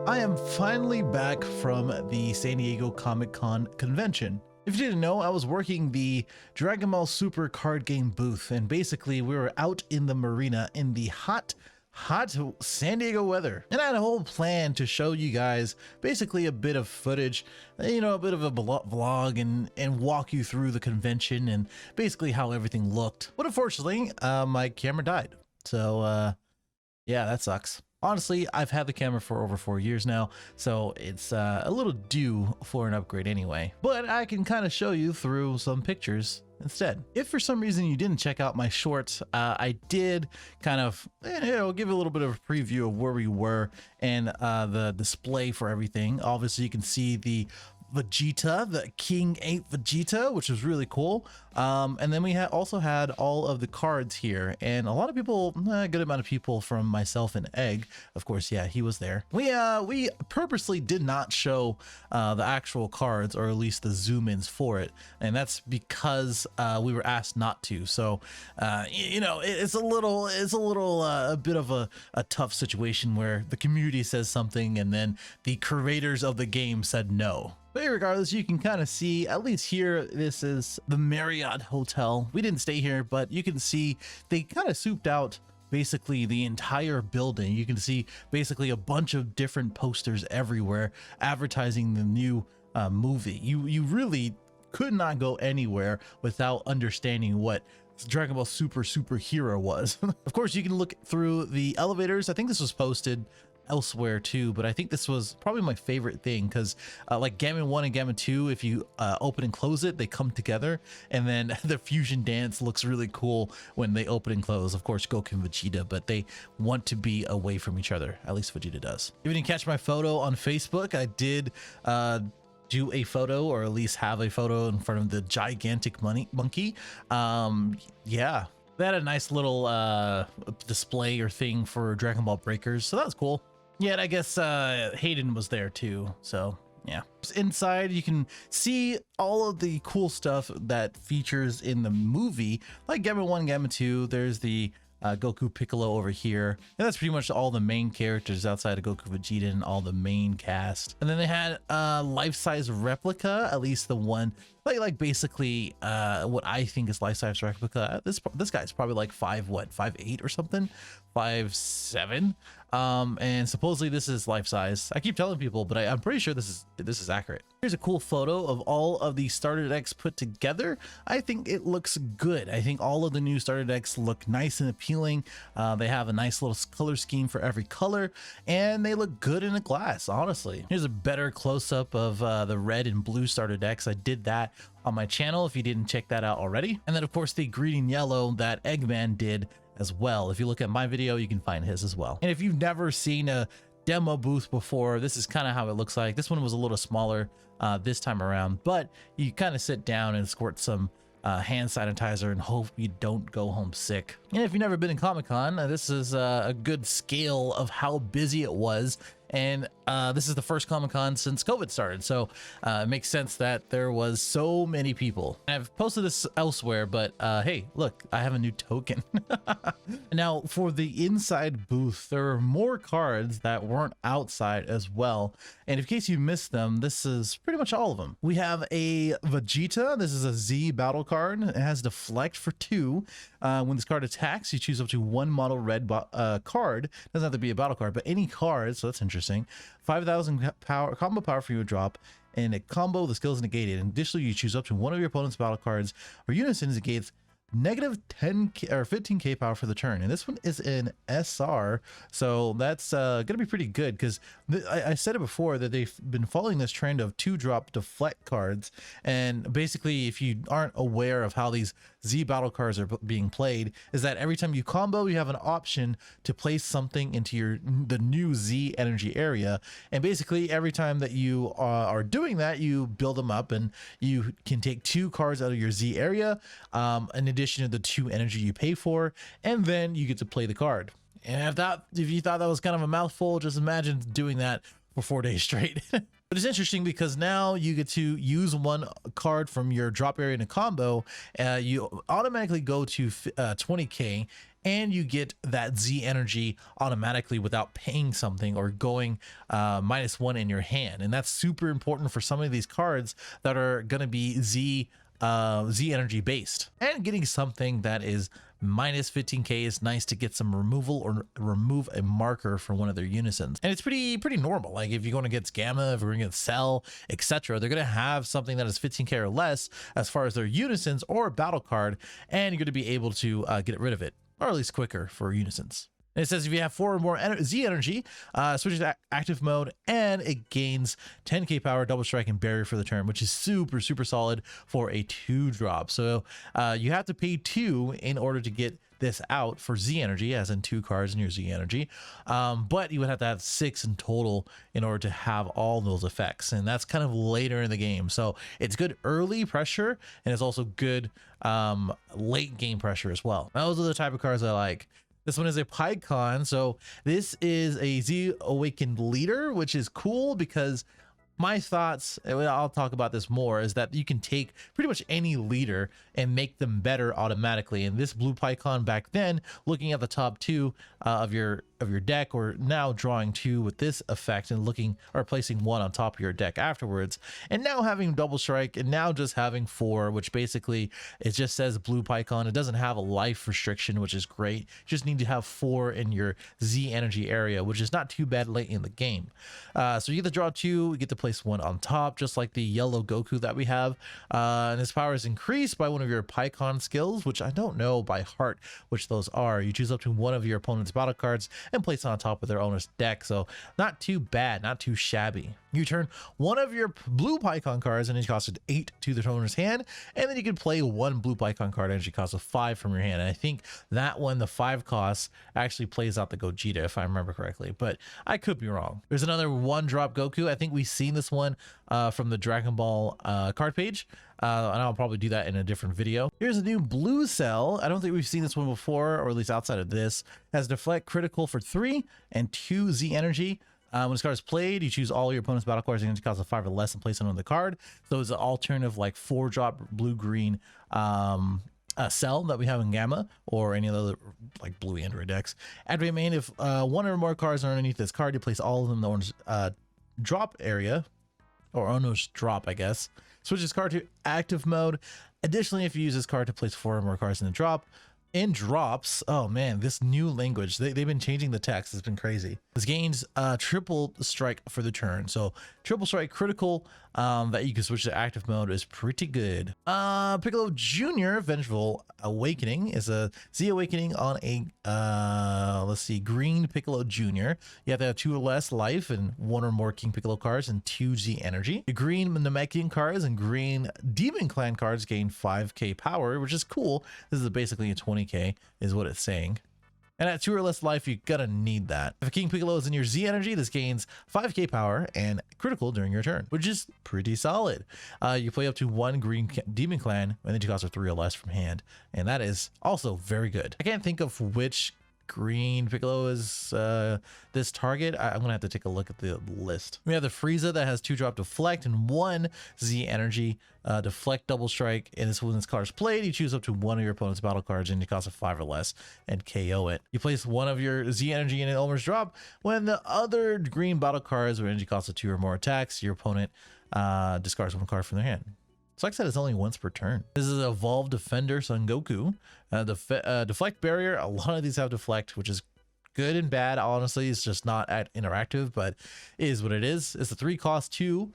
I am finally back from the San Diego Comic-Con convention. If you didn't know, I was working the Dragon Ball Super card game booth, and basically we were out in the marina in the hot San Diego weather. And I had a whole plan to show you guys basically a bit of footage, you know, a bit of a vlog and walk you through the convention and basically how everything looked. But unfortunately, my camera died. So yeah, that sucks. Honestly, I've had the camera for over 4 years now, so it's a little due for an upgrade anyway. But I can kind of show you through some pictures instead. If for some reason you didn't check out my shorts, I did kind of, give a little bit of a preview of where we were and the display for everything. Obviously, you can see the Vegeta, the King 8 Vegeta, which was really cool. And then we also had all of the cards here, and a lot of people, a good amount of people from myself and Egg, of course, yeah, he was there. We purposely did not show the actual cards, or at least the zoom-ins for it, and that's because we were asked not to. So it's a bit of a tough situation where the community says something and then the creators of the game said no. But regardless, you can kind of see, at least here, this is the Marriott Hotel. We didn't stay here, but you can see they kind of souped out basically the entire building. You can see basically a bunch of different posters everywhere advertising the new movie. You really could not go anywhere without understanding what Dragon Ball Superhero was. Of course, you can look through the elevators. I think this was posted elsewhere too, but I think this was probably my favorite thing because like Gamma 1 and Gamma 2, if you open and close it, they come together, and then the fusion dance looks really cool when they open and close. Of course, Goku and Vegeta, but they want to be away from each other. At least Vegeta does. If you didn't catch my photo on Facebook, I did do a photo, or at least have a photo in front of the gigantic monkey. Yeah, they had a nice little display or thing for Dragon Ball Breakers, so that was cool. Yeah, and I guess Hayden was there too, so yeah. Inside, you can see all of the cool stuff that features in the movie, like Gamma 1, Gamma 2. There's the Goku Piccolo over here, and that's pretty much all the main characters outside of Goku Vegeta and all the main cast. And then they had a life-size replica, at least the one like basically what I think is life-size replica. This guy's probably like 5'8" or something, 5'7", and supposedly this is life-size. I keep telling people, but I'm pretty sure this is accurate. Here's a cool photo of all of the starter decks put together. I think it looks good. I think all of the new starter decks look nice and appealing. They have a nice little color scheme for every color, and they look good in a glass, honestly. Here's a better close-up of the red and blue starter decks. I did that on my channel if you didn't check that out already. And then of course the green and yellow that Eggman did as well. If you look at my video, you can find his as well. And if you've never seen a demo booth before, this is kind of how it looks like. This one was a little smaller this time around, but you kind of sit down and squirt some hand sanitizer and hope you don't go home sick. And if you've never been in Comic-Con, this is a good scale of how busy it was. And this is the first Comic-Con since COVID started, so it makes sense that there was so many people. I've posted this elsewhere, but hey, look, I have a new token. Now, for the inside booth, there are more cards that weren't outside as well. And in case you missed them, this is pretty much all of them. We have a Vegeta. This is a Z battle card. It has Deflect for 2. When this card attacks, you choose up to one model red card. It doesn't have to be a battle card, but any card, so that's interesting. 5,000 power combo power for you to drop, and a combo the skill is negated. And additionally, you choose up to one of your opponent's battle cards or unison negates negative 10k or 15k power for the turn. And this one is in SR, so that's gonna be pretty good because I said it before that they've been following this trend of 2-drop deflect cards. And basically, if you aren't aware of how these Z battle cards are being played, is that every time you combo, you have an option to place something into the new Z energy area. And basically, every time that you are doing that, you build them up, and you can take 2 cards out of your Z area, in addition to the 2 energy you pay for, and then you get to play the card. And if you thought that was kind of a mouthful, just imagine doing that for 4 days straight. But it's interesting because now you get to use one card from your drop area in a combo. You automatically go to 20k, and you get that Z energy automatically without paying something or going -1 in your hand. And that's super important for some of these cards that are going to be Z energy based. And getting something that is -15k is nice to get some removal or remove a marker from one of their unisons. And it's pretty normal. Like if you're going against Gamma, if you're going against Cell, etc., they're going to have something that is 15k or less as far as their unisons or battle card, and you're going to be able to get rid of it, or at least quicker for unisons. And it says if you have 4 or more Z energy, switch to active mode, and it gains 10k power, double strike, and barrier for the turn, which is super solid for a 2-drop. So you have to pay 2 in order to get this out for Z energy, as in 2 cards in your Z energy, but you would have to have 6 in total in order to have all those effects, and that's kind of later in the game. So it's good early pressure, and it's also good late game pressure as well. Those are the type of cards I like. This one is a Pycon, so this is a Z Awakened leader, which is cool because my thoughts, I'll talk about this more, is that you can take pretty much any leader and make them better automatically. And this blue Pycon back then, looking at the top 2 of your deck, or now drawing 2 with this effect and looking or placing 1 on top of your deck afterwards, and now having double strike, and now just having 4, which basically it just says blue Pycon. It doesn't have a life restriction, which is great. You just need to have 4 in your Z energy area, which is not too bad late in the game. So you get to draw 2, you get to place 1 on top, just like the yellow Goku that we have, and his power is increased by one of your Pycon skills, which I don't know by heart which those are. You choose up to 1 of your opponent's battle cards and place it on top of their owner's deck, so not too bad, not too shabby. You turn 1 of your blue Pycon cards, and it costs 8 to the owner's hand, and then you can play 1 blue Pycon card, and it costs 5 from your hand. And I think that one, the 5 cost, actually plays out the Gogeta, if I remember correctly, but I could be wrong. There's another 1-drop Goku. I think we've seen this one from the Dragon Ball card page, and I'll probably do that in a different video. Here's a new blue Cell. I don't think we've seen this one before, or at least outside of this. It has deflect critical for 3 and 2 Z energy. When this card is played, you choose all your opponent's battle cards and it costs 5 or less and place it on the card. So it's an alternative like 4-drop blue-green Cell that we have in Gamma, or any other like blue Android decks. Android main, if 1 or more cards are underneath this card, you place all of them in the orange drop area, or orange drop, I guess. Switch this card to active mode. Additionally, if you use this card to place 4 or more cards in the drop, in drops, oh man, this new language, they've been changing the text. It's been crazy. This gains triple strike for the turn. So triple strike critical that you can switch to active mode is pretty good. Piccolo Jr. Vengeful Awakening is a Z Awakening on a let's see, green Piccolo Jr. You have to have 2 or less life and 1 or more King Piccolo cards and 2 Z energy. The green Namekian cards and green Demon Clan cards gain 5k power, which is cool. This is basically a 20k is what it's saying. And at 2 or less life, you're gonna need that. If a King Piccolo is in your Z energy, this gains 5k power and critical during your turn, which is pretty solid. You play up to 1 green Demon Clan, and then you cost 3 or less from hand, and that is also very good. I can't think of which green Piccolo is this target. I'm gonna have to take a look at the list. We have the Frieza that has 2-drop deflect and 1 Z energy, deflect double strike, and this when this card is played, you choose up to 1 of your opponent's battle cards and you cost 5 or less and KO it. You place 1 of your Z energy in an Elmer's drop. When the other green battle cards or energy costs 2 or more attacks, your opponent discards 1 card from their hand. So like I said, it's only once per turn. This is Evolved Defender Son Goku. Deflect barrier. A lot of these have deflect, which is good and bad. Honestly, it's just not interactive, but it is what it is. It's a 3-cost 2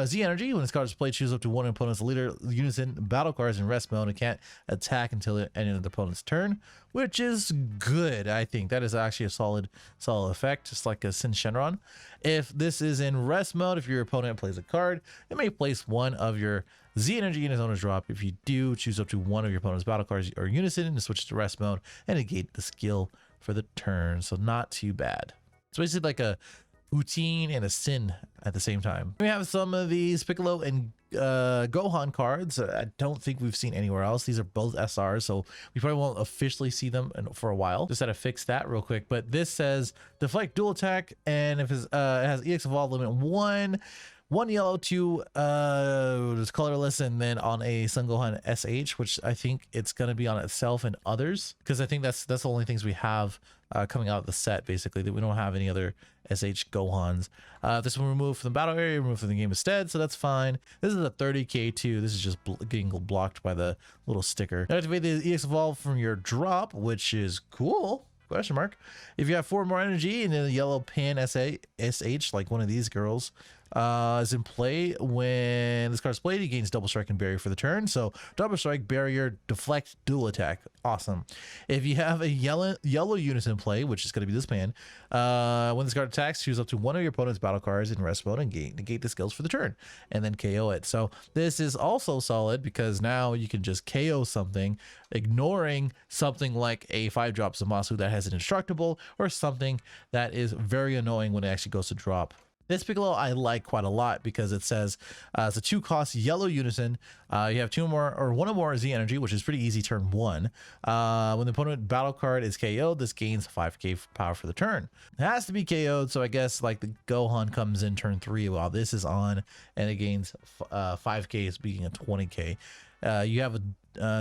Z energy. When this card is played, choose up to 1 opponent's leader unison battle cards in rest mode and can't attack until the end of the opponent's turn, which is good. I think that is actually a solid effect, just like a Sin Shenron. If this is in rest mode, if your opponent plays a card, it may place 1 of your Z energy in his owner's drop. If you do, choose up to 1 of your opponent's battle cards or unison and switch to rest mode and negate the skill for the turn. So not too bad. It's basically like a routine and a Sin at the same time. We have some of these Piccolo and Gohan cards. I don't think we've seen anywhere else. These are both SRs, so we probably won't officially see them for a while. Just had to fix that real quick. But this says deflect dual attack, and if it has EX evolve limit 1, one yellow, two just colorless, and then on a Sun Gohan SH, which I think it's going to be on itself and others, because I think that's the only things we have coming out of the set, basically, that we don't have any other SH Gohans. This one removed from the battle area, removed from the game instead, so that's fine. This is a 30k too. This is just getting blocked by the little sticker. Activate the EX Evolve from your drop, which is cool. Question mark. If you have 4 more energy and then the yellow Pan SH, like one of these girls, is in play. When this card's played, he gains double strike and barrier for the turn. So double strike, barrier, deflect, dual attack. Awesome. If you have a yellow unit in play, which is going to be this Pan, when this card attacks, choose up to one of your opponent's battle cards in rest mode and negate the skills for the turn, and then KO it. So this is also solid because now you can just KO something, ignoring something like a 5-drop Zamasu that has an indestructible, or something that is very annoying when it actually goes to drop. This Piccolo I like quite a lot because it says it's a 2-cost yellow unison. You have 2 more or 1 or more Z energy, which is pretty easy turn 1. When the opponent battle card is KO'd, this gains 5k power for the turn. It has to be KO'd, so I guess like the Gohan comes in turn 3 while this is on, and it gains 5k, speaking of 20k. You have a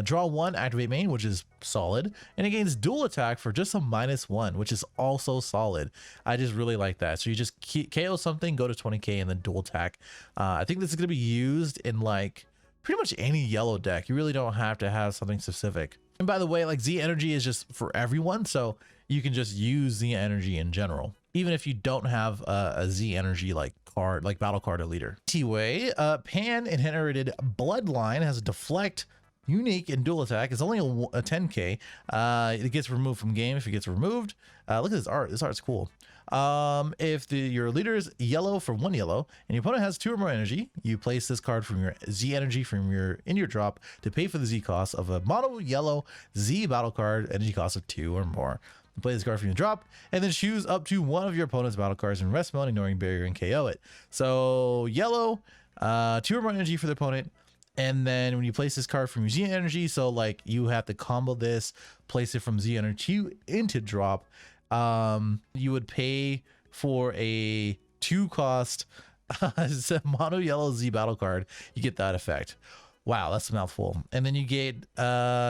draw 1, activate main, which is solid, and it gains dual attack for just a -1, which is also solid. I just really like that. So you just KO something, go to 20k, and then dual attack. I think this is going to be used in like pretty much any yellow deck. You really don't have to have something specific. And by the way, like Z energy is just for everyone, so you can just use Z energy in general, even if you don't have a Z energy like card, like battle card or leader. T-Way, Pan inherited bloodline has a deflect, unique, and dual attack. It's only a 10k. It gets removed from game if it gets removed. Look at this art. This art's cool. If your leader is yellow for 1 yellow and your opponent has 2 or more energy, you place this card from your Z energy in your drop to pay for the Z cost of a mono yellow Z battle card, energy cost of 2 or more. Play this card from your drop, and then choose up to one of your opponent's battle cards in rest mode, ignoring barrier, and KO it. So yellow, 2 or more energy for the opponent, and then when you place this card from your Z energy, so like you have to combo this, place it from Z energy into drop, you would pay for a 2-cost mono yellow Z battle card. You get that effect. Wow, that's a mouthful. And then you get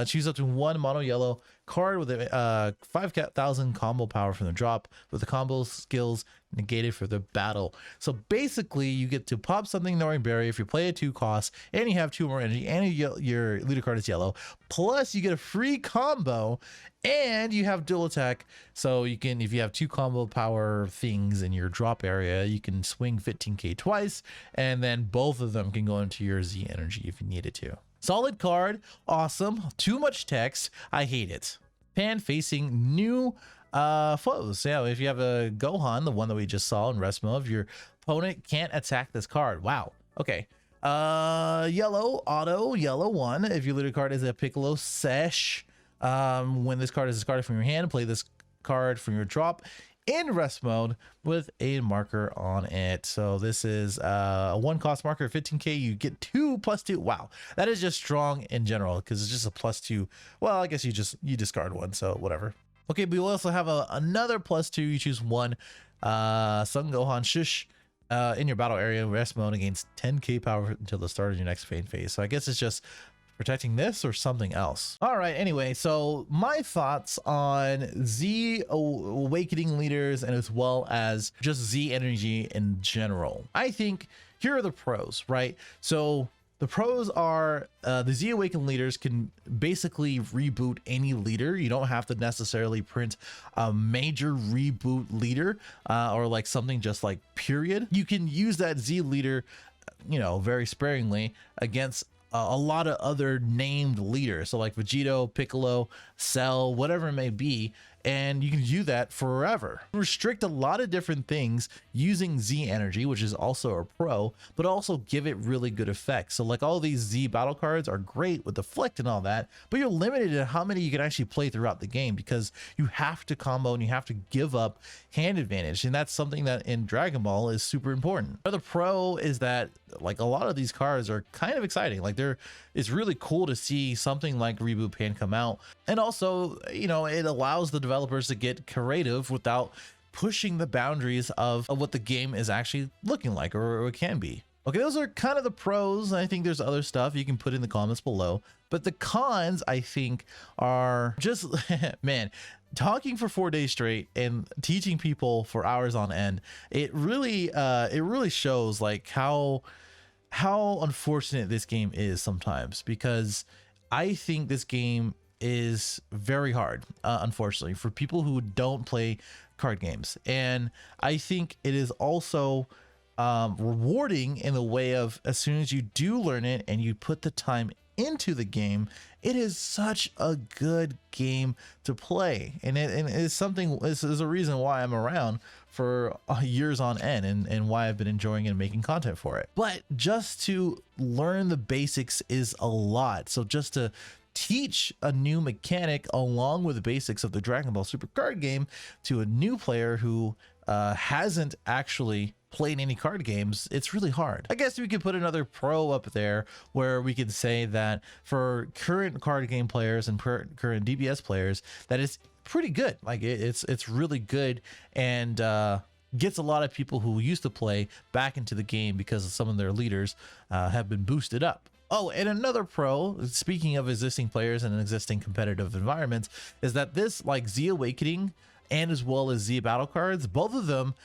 choose up to 1 mono yellow card with a 5,000 combo power from the drop, with the combo skills negated for the battle. So basically you get to pop something ignoring barrier if you play a 2-cost and you have 2 more energy and your leader card is yellow, plus you get a free combo and you have dual attack. So you can, if you have 2 combo power things in your drop area, you can swing 15k twice, and then both of them can go into your Z energy if you needed to. Solid card, awesome. Too much text, I hate it. Pan facing new foes. Yeah, if you have a Gohan, the one that we just saw in rest mode, your opponent can't attack this card. Wow. Okay. Yellow auto, yellow 1. If your leader card is a Piccolo Sesh, when this card is discarded from your hand, play this card from your drop in rest mode with a marker on it. So this is a 1-cost marker, 15k. You get 2 + 2. Wow, that is just strong in general because it's just a +2. Well, I guess you discard 1, so whatever. Okay, but we also have another +2. You choose 1 Sun Gohan Shush in your battle area rest mode against 10k power until the start of your next main phase. So I guess it's just protecting this or something else. All right, anyway, so my thoughts on Z awakening leaders and as well as just Z energy in general. I think here are the pros, right? So the pros are the Z awakened leaders can basically reboot any leader. You don't have to necessarily print a major reboot leader or like something just like period. You can use that Z leader, you know, very sparingly against a lot of other named leaders, so like Vegeta, Piccolo, Cell, whatever it may be, and you can do that forever. Restrict a lot of different things using Z energy, which is also a pro, but also give it really good effects. So like all these Z battle cards are great with deflect and all that, but you're limited in how many you can actually play throughout the game because you have to combo and you have to give up hand advantage, and that's something that in Dragon Ball is super important. Another pro is that like a lot of these cards are kind of exciting. Like it's really cool to see something like Reboot Pan come out, and also, you know, it allows the developers to get creative without pushing the boundaries of what the game is actually looking like, or it can be. Okay, those are kind of the pros. I think there's other stuff you can put in the comments below, but the cons, I think, are just, man, talking for 4 days straight and teaching people for hours on end. It really shows like how unfortunate this game is sometimes, because I think this game is very hard, unfortunately, for people who don't play card games. And I think it is also rewarding in the way of, as soon as you do learn it and you put the time into the game, it is such a good game to play. And it is something, this is a reason why I'm around for years on end, and why I've been enjoying and making content for it. But just to learn the basics is a lot. So just to teach a new mechanic along with the basics of the Dragon Ball Super card game to a new player who hasn't actually played any card games, it's really hard. I guess we could put another pro up there where we could say that for current card game players and current DBS players, that it's pretty good. Like it's really good, and gets a lot of people who used to play back into the game because some of their leaders have been boosted up. Oh, and another pro, speaking of existing players and existing competitive environments, is that this, like Z Awakening and as well as Z Battle cards, both of them,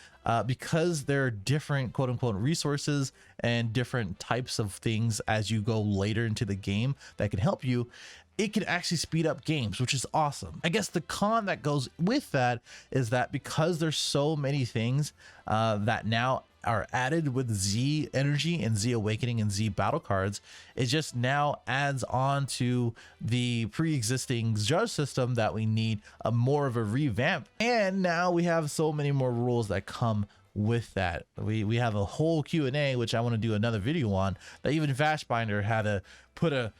because they're different quote unquote resources and different types of things as you go later into the game that can help you, it can actually speed up games, which is awesome. I guess the con that goes with that is that because there's so many things that now are added with Z Energy and Z Awakening and Z Battle cards, it just now adds on to the pre-existing judge system that we need a more of a revamp. And now we have so many more rules that come with that. We have a whole Q&A, which I want to do another video on, that even Vashbinder had to put a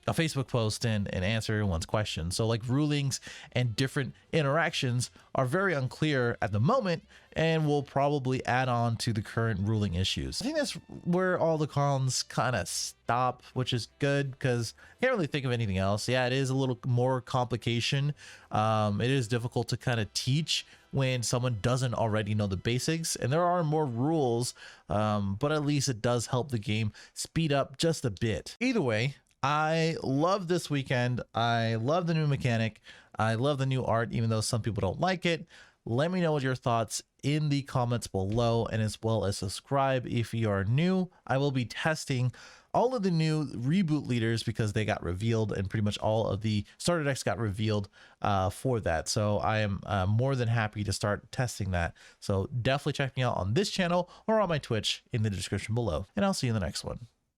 Facebook post in and answer everyone's questions. So like rulings and different interactions are very unclear at the moment, and will probably add on to the current ruling issues. I think that's where all the cons kind of stop, which is good because I can't really think of anything else. Yeah, it is a little more complication. It is difficult to kind of teach when someone doesn't already know the basics, and there are more rules, but at least it does help the game speed up just a bit. Either way, I love this weekend. I love the new mechanic. I love the new art, even though some people don't like it. Let me know what your thoughts in the comments below, and as well as subscribe if you are new. I will be testing all of the new reboot leaders because they got revealed, and pretty much all of the starter decks got revealed for that. So I am more than happy to start testing that. So definitely check me out on this channel or on my Twitch in the description below, and I'll see you in the next one.